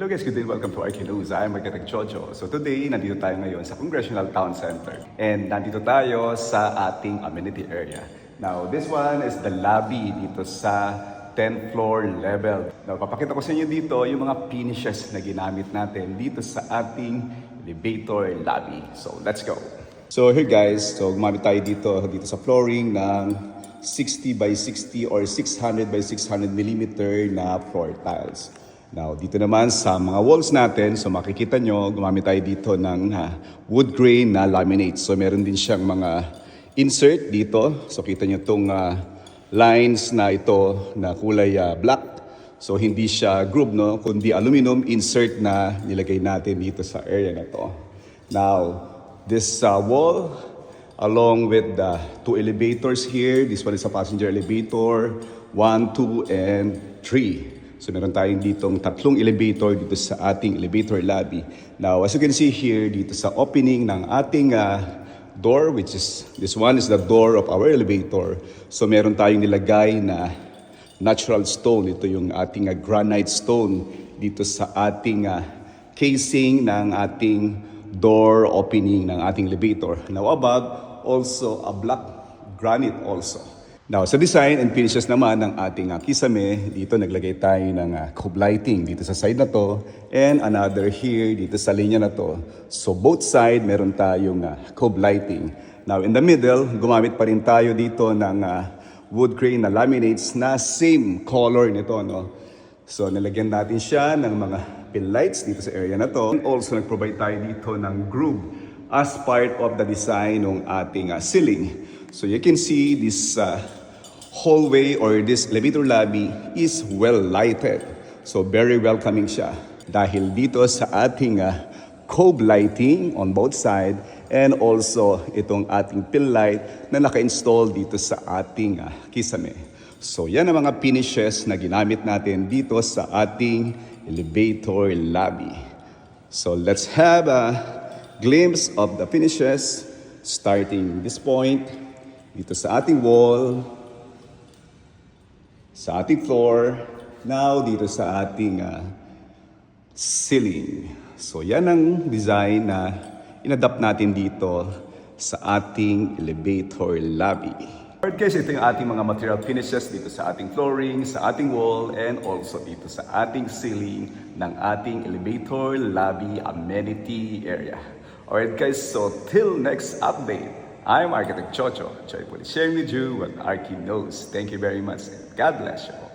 Hello guys, good day. Welcome to RK News. I'm Architect Jojo. So today, nandito tayo ngayon sa Congressional Town Center. And nandito tayo sa ating amenity area. Now, this one is the lobby dito sa 10th floor level. Now, papakita ko sa inyo dito yung mga finishes na ginamit natin dito sa ating elevator lobby. So, let's go. So here guys, so gumamit tayo dito sa flooring ng 60 by 60 or 600 by 600 millimeter na floor tiles. Now, dito naman sa mga walls natin, so makikita nyo, gumamit tayo dito ng wood grain na laminate. So, meron din siyang mga insert dito. So, kita nyo itong lines na ito na kulay black. So, hindi siya groove, no? Kundi aluminum insert na nilagay natin dito sa area na to. Now, this wall, along with the two elevators here, this one is a passenger elevator, 1, 2, and 3. So meron tayong ditong tatlong elevator dito sa ating elevator lobby. Now, as you can see here, dito sa opening ng ating door, which is, this one is the door of our elevator. So meron tayong nilagay na natural stone. Ito yung ating granite stone dito sa ating casing ng ating door opening ng ating elevator. Now above, also a black granite also. Now, sa design and finishes naman ng ating kisame, dito naglagay tayo ng cove lighting dito sa side na to and another here dito sa linya na to. So, both side meron tayong cove lighting. Now, in the middle, gumamit pa rin tayo dito ng wood grain na laminates na same color nito, no? So, nilagyan natin siya ng mga pin lights dito sa area na to. And also, nag-provide tayo dito ng groove as part of the design ng ating ceiling. So, you can see this hallway or this elevator lobby is well lighted. So very welcoming siya. Dahil dito sa ating cove lighting on both side and also itong ating pin light na naka-install dito sa ating kisame. So yan ang mga finishes na ginamit natin dito sa ating elevator lobby. So let's have a glimpse of the finishes starting this point dito sa ating wall, sa ating floor, now dito sa ating ceiling. So yan ang design na inadapt natin dito sa ating elevator lobby. Alright guys, ito yung ating mga material finishes dito sa ating flooring, sa ating wall, and also dito sa ating ceiling ng ating elevator lobby amenity area. Alright guys, so till next update, I'm Architect Jojo, joyfully sharing with you what RK knows. Thank you very much and God bless you all.